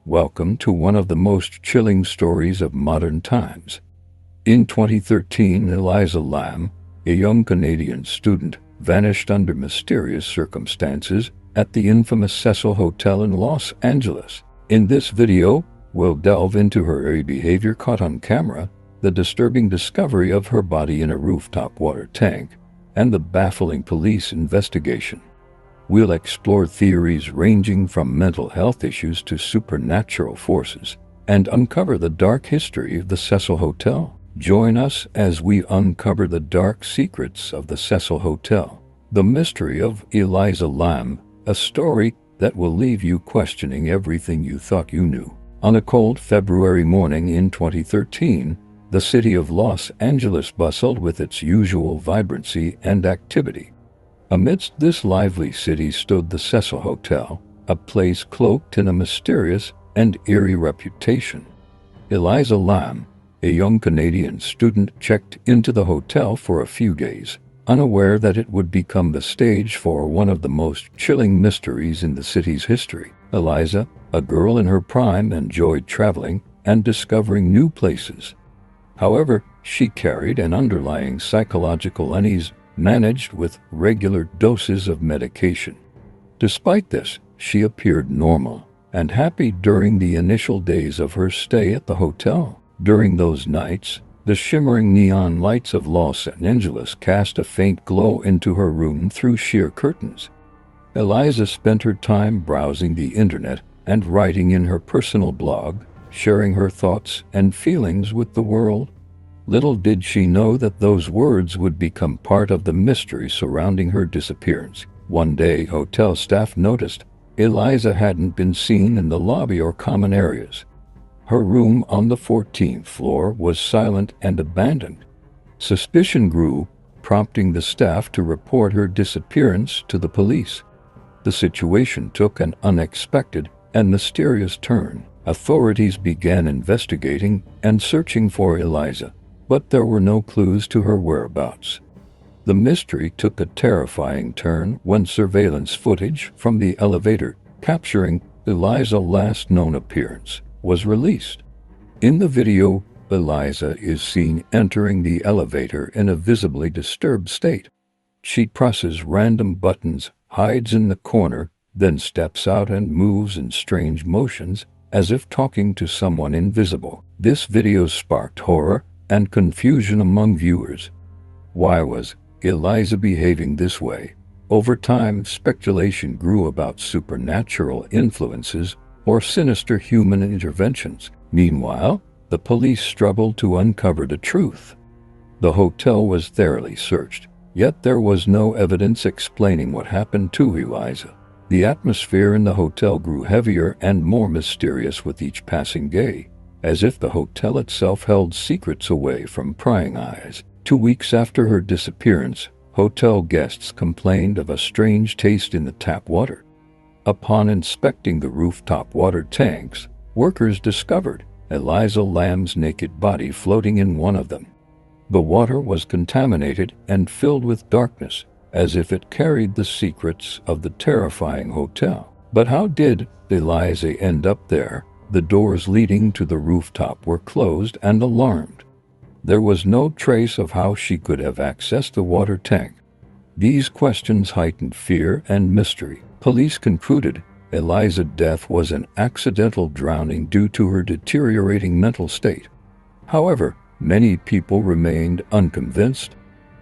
Welcome to one of the most chilling stories of modern times. In 2013, Elisa Lam, a young Canadian student, vanished under mysterious circumstances at the infamous Cecil Hotel in Los Angeles. In this video, we'll delve into her eerie behavior caught on camera, the disturbing discovery of her body in a rooftop water tank, and the baffling police investigation. We'll explore theories ranging from mental health issues to supernatural forces, and uncover the dark history of the Cecil Hotel. Join us as we uncover the dark secrets of the Cecil Hotel, the mystery of Elisa Lam, a story that will leave you questioning everything you thought you knew. On a cold February morning in 2013, the city of Los Angeles bustled with its usual vibrancy and activity. Amidst this lively city stood the Cecil Hotel, a place cloaked in a mysterious and eerie reputation. Elisa Lam, a young Canadian student, checked into the hotel for a few days, unaware that it would become the stage for one of the most chilling mysteries in the city's history. Elisa, a girl in her prime, enjoyed traveling and discovering new places. However, she carried an underlying psychological unease, managed with regular doses of medication. Despite this, she appeared normal and happy during the initial days of her stay at the hotel. During those nights, the shimmering neon lights of Los Angeles cast a faint glow into her room through sheer curtains. Elisa spent her time browsing the internet and writing in her personal blog, sharing her thoughts and feelings with the world. Little did she know that those words would become part of the mystery surrounding her disappearance. One day, hotel staff noticed Elisa hadn't been seen in the lobby or common areas. Her room on the 14th floor was silent and abandoned. Suspicion grew, prompting the staff to report her disappearance to the police. The situation took an unexpected and mysterious turn. Authorities began investigating and searching for Elisa, but there were no clues to her whereabouts. The mystery took a terrifying turn when surveillance footage from the elevator capturing Elisa's last known appearance was released. In the video, Elisa is seen entering the elevator in a visibly disturbed state. She presses random buttons, hides in the corner, then steps out and moves in strange motions as if talking to someone invisible. This video sparked horror and confusion among viewers. Why was Elisa behaving this way? Over time, speculation grew about supernatural influences or sinister human interventions. Meanwhile, the police struggled to uncover the truth. The hotel was thoroughly searched, yet there was no evidence explaining what happened to Elisa. The atmosphere in the hotel grew heavier and more mysterious with each passing day, as if the hotel itself held secrets away from prying eyes. 2 weeks after her disappearance, hotel guests complained of a strange taste in the tap water. Upon inspecting the rooftop water tanks, workers discovered Elisa Lam's naked body floating in one of them. The water was contaminated and filled with darkness, as if it carried the secrets of the terrifying hotel. But how did Elisa end up there? The doors leading to the rooftop were closed and alarmed. There was no trace of how she could have accessed the water tank. These questions heightened fear and mystery. Police concluded Elisa's death was an accidental drowning due to her deteriorating mental state. However, many people remained unconvinced.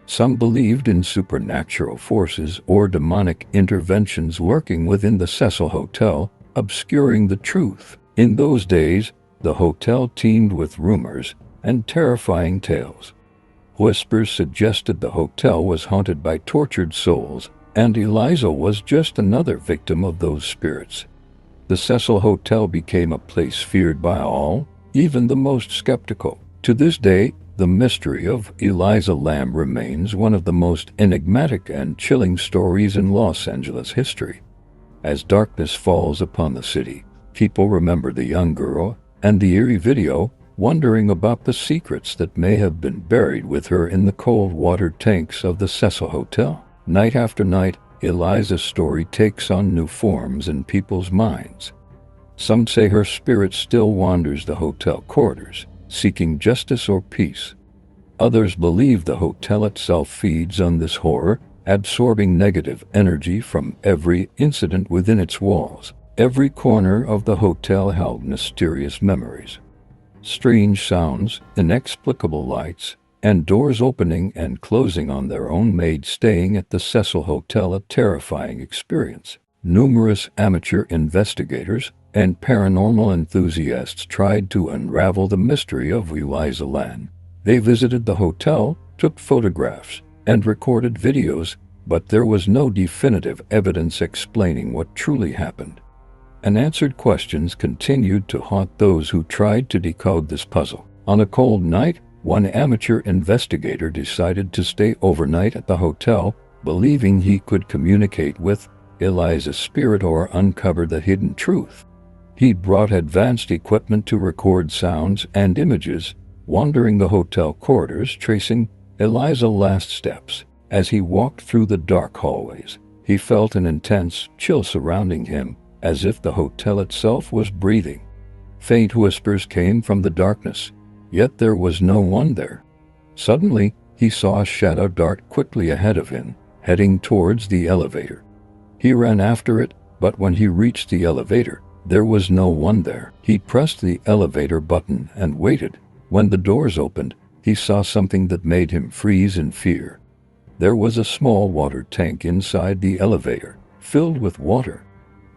Some believed in supernatural forces or demonic interventions lurking within the Cecil Hotel, obscuring the truth. In those days, the hotel teemed with rumors and terrifying tales. Whispers suggested the hotel was haunted by tortured souls, and Elisa was just another victim of those spirits. The Cecil Hotel became a place feared by all, even the most skeptical. To this day, the mystery of Elisa Lam remains one of the most enigmatic and chilling stories in Los Angeles history. As darkness falls upon the city, people remember the young girl and the eerie video, wondering about the secrets that may have been buried with her in the cold water tanks of the Cecil Hotel. Night after night, Elisa's story takes on new forms in people's minds. Some say her spirit still wanders the hotel corridors, seeking justice or peace. Others believe the hotel itself feeds on this horror, absorbing negative energy from every incident within its walls. Every corner of the hotel held mysterious memories. Strange sounds, inexplicable lights, and doors opening and closing on their own made staying at the Cecil Hotel a terrifying experience. Numerous amateur investigators and paranormal enthusiasts tried to unravel the mystery of Elisa Lam. They visited the hotel, took photographs, and recorded videos, but there was no definitive evidence explaining what truly happened. Unanswered questions continued to haunt those who tried to decode this puzzle. On a cold night, one amateur investigator decided to stay overnight at the hotel, believing he could communicate with Elisa's spirit or uncover the hidden truth. He brought advanced equipment to record sounds and images, wandering the hotel corridors tracing Elisa's last steps. As he walked through the dark hallways, he felt an intense chill surrounding him, as if the hotel itself was breathing. Faint whispers came from the darkness, yet there was no one there. Suddenly, he saw a shadow dart quickly ahead of him, heading towards the elevator. He ran after it, but when he reached the elevator, there was no one there. He pressed the elevator button and waited. When the doors opened, he saw something that made him freeze in fear. There was a small water tank inside the elevator, filled with water.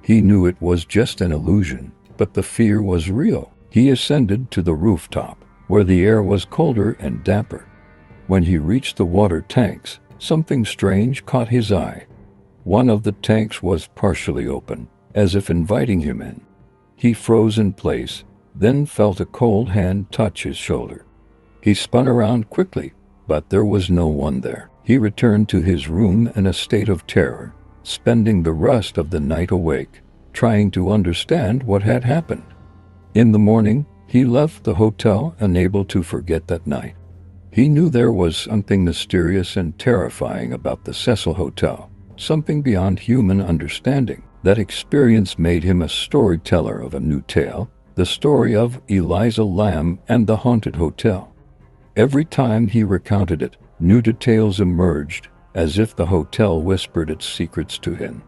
He knew it was just an illusion, but the fear was real. He ascended to the rooftop, where the air was colder and damper. When he reached the water tanks, something strange caught his eye. One of the tanks was partially open, as if inviting him in. He froze in place, then felt a cold hand touch his shoulder. He spun around quickly, but there was no one there. He returned to his room in a state of terror, spending the rest of the night awake, trying to understand what had happened. In the morning, he left the hotel unable to forget that night. He knew there was something mysterious and terrifying about the Cecil Hotel, something beyond human understanding. That experience made him a storyteller of a new tale, the story of Elisa Lam and the haunted hotel. Every time he recounted it, new details emerged, as if the hotel whispered its secrets to him.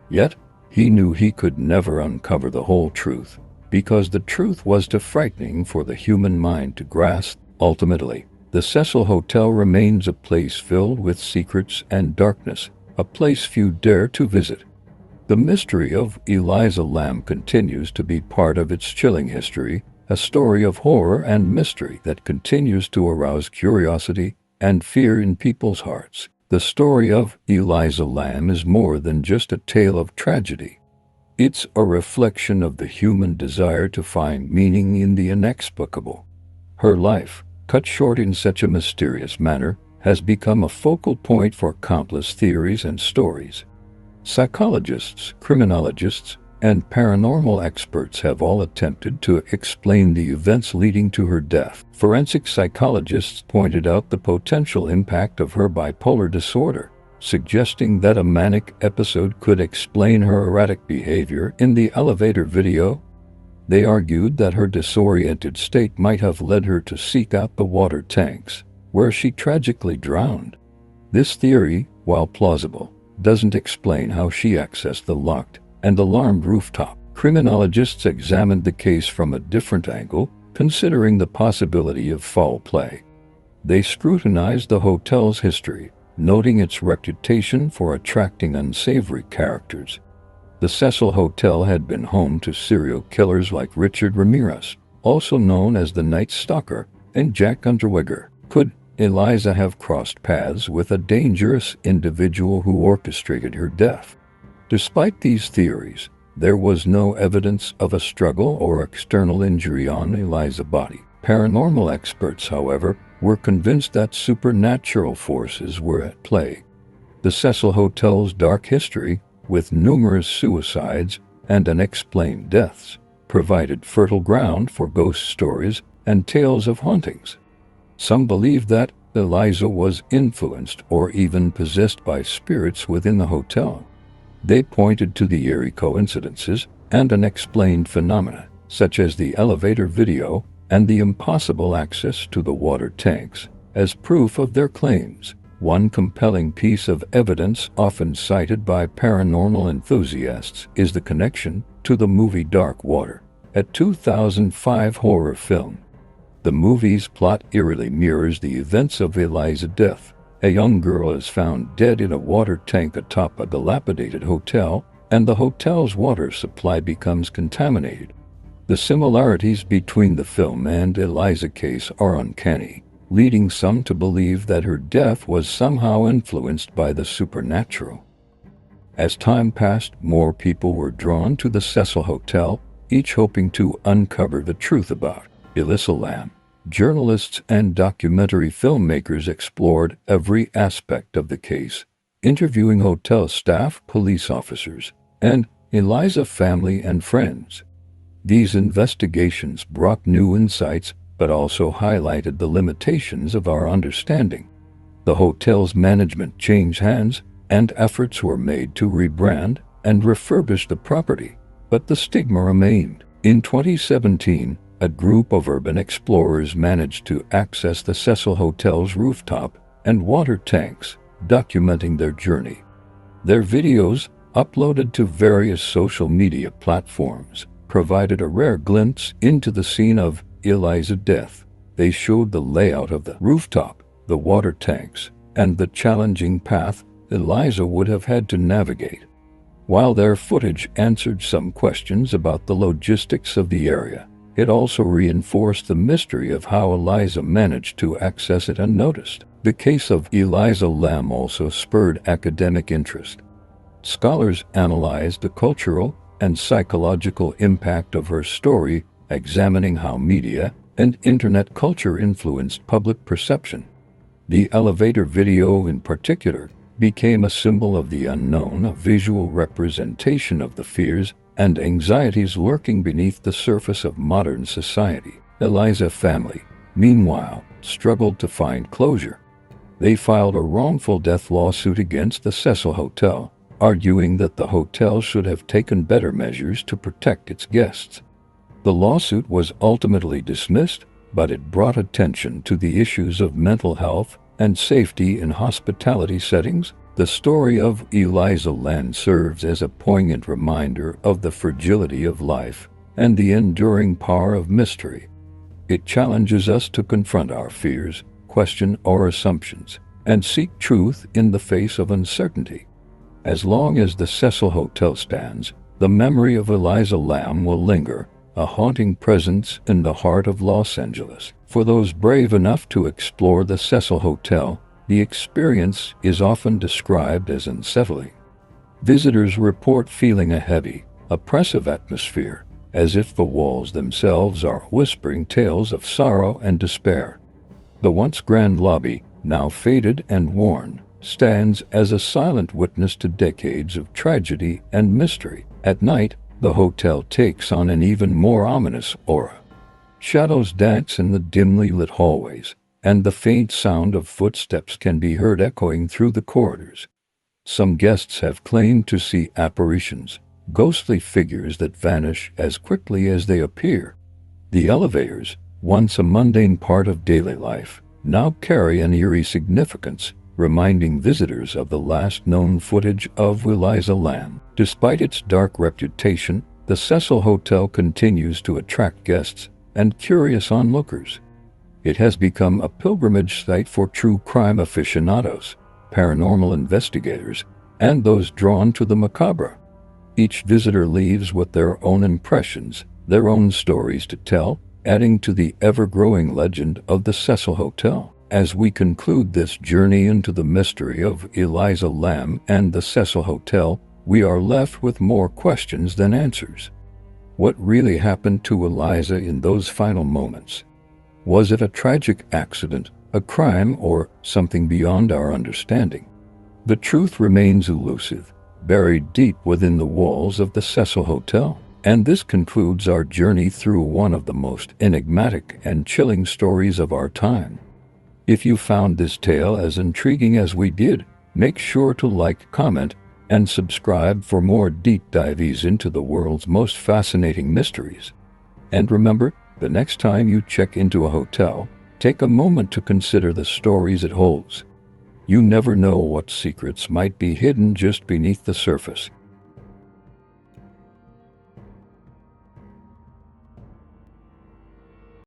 Yet, he knew he could never uncover the whole truth, because the truth was too frightening for the human mind to grasp. Ultimately, the Cecil Hotel remains a place filled with secrets and darkness, a place few dare to visit. The mystery of Elisa Lam continues to be part of its chilling history, a story of horror and mystery that continues to arouse curiosity and fear in people's hearts. The story of Elisa Lam is more than just a tale of tragedy. It's a reflection of the human desire to find meaning in the inexplicable. Her life, cut short in such a mysterious manner, has become a focal point for countless theories and stories. Psychologists, criminologists, and paranormal experts have all attempted to explain the events leading to her death. Forensic psychologists pointed out the potential impact of her bipolar disorder, suggesting that a manic episode could explain her erratic behavior in the elevator video. They argued that her disoriented state might have led her to seek out the water tanks, where she tragically drowned. This theory, while plausible, doesn't explain how she accessed the locked and alarmed rooftop. Criminologists examined the case from a different angle, considering the possibility of foul play. They scrutinized the hotel's history, noting its reputation for attracting unsavory characters. The Cecil Hotel had been home to serial killers like Richard Ramirez, also known as the Night Stalker, and Jack Unterweger. Could Elisa have crossed paths with a dangerous individual who orchestrated her death? Despite these theories, there was no evidence of a struggle or external injury on Elisa's body. Paranormal experts, however, were convinced that supernatural forces were at play. The Cecil Hotel's dark history, with numerous suicides and unexplained deaths, provided fertile ground for ghost stories and tales of hauntings. Some believe that Elisa was influenced or even possessed by spirits within the hotel. They pointed to the eerie coincidences and unexplained phenomena, such as the elevator video and the impossible access to the water tanks, as proof of their claims. One compelling piece of evidence often cited by paranormal enthusiasts is the connection to the movie Dark Water, a 2005 horror film. The movie's plot eerily mirrors the events of Elisa's death. A young girl is found dead in a water tank atop a dilapidated hotel, and the hotel's water supply becomes contaminated. The similarities between the film and Elisa's case are uncanny, leading some to believe that her death was somehow influenced by the supernatural. As time passed, more people were drawn to the Cecil Hotel, each hoping to uncover the truth about Elisa Lam. Journalists and documentary filmmakers explored every aspect of the case, interviewing hotel staff, police officers, and Elisa's family and friends. These investigations brought new insights, but also highlighted the limitations of our understanding. The hotel's management changed hands, and efforts were made to rebrand and refurbish the property, but the stigma remained. In 2017, a group of urban explorers managed to access the Cecil Hotel's rooftop and water tanks, documenting their journey. Their videos, uploaded to various social media platforms, provided a rare glimpse into the scene of Elisa's death. They showed the layout of the rooftop, the water tanks, and the challenging path Elisa would have had to navigate. While their footage answered some questions about the logistics of the area, it also reinforced the mystery of how Elisa managed to access it unnoticed. The case of Elisa Lam also spurred academic interest. Scholars analyzed the cultural and psychological impact of her story, examining how media and internet culture influenced public perception. The elevator video, in particular, became a symbol of the unknown, a visual representation of the fears and anxieties lurking beneath the surface of modern society. Elisa's family, meanwhile, struggled to find closure. They filed a wrongful death lawsuit against the Cecil Hotel, arguing that the hotel should have taken better measures to protect its guests. The lawsuit was ultimately dismissed, but it brought attention to the issues of mental health and safety in hospitality settings. The story of Elisa Lam serves as a poignant reminder of the fragility of life and the enduring power of mystery. It challenges us to confront our fears, question our assumptions, and seek truth in the face of uncertainty. As long as the Cecil Hotel stands, the memory of Elisa Lam will linger, a haunting presence in the heart of Los Angeles. For those brave enough to explore the Cecil Hotel, the experience is often described as unsettling. Visitors report feeling a heavy, oppressive atmosphere, as if the walls themselves are whispering tales of sorrow and despair. The once grand lobby, now faded and worn, stands as a silent witness to decades of tragedy and mystery. At night, the hotel takes on an even more ominous aura. Shadows dance in the dimly lit hallways, and the faint sound of footsteps can be heard echoing through the corridors. Some guests have claimed to see apparitions, ghostly figures that vanish as quickly as they appear. The elevators, once a mundane part of daily life, now carry an eerie significance, reminding visitors of the last known footage of Elisa Lam. Despite its dark reputation, the Cecil Hotel continues to attract guests and curious onlookers. It has become a pilgrimage site for true crime aficionados, paranormal investigators, and those drawn to the macabre. Each visitor leaves with their own impressions, their own stories to tell, adding to the ever-growing legend of the Cecil Hotel. As we conclude this journey into the mystery of Elisa Lam and the Cecil Hotel, we are left with more questions than answers. What really happened to Elisa in those final moments? Was it a tragic accident, a crime, or something beyond our understanding? The truth remains elusive, buried deep within the walls of the Cecil Hotel. And this concludes our journey through one of the most enigmatic and chilling stories of our time. If you found this tale as intriguing as we did, make sure to like, comment, and subscribe for more deep dives into the world's most fascinating mysteries. And remember, the next time you check into a hotel, take a moment to consider the stories it holds. You never know what secrets might be hidden just beneath the surface.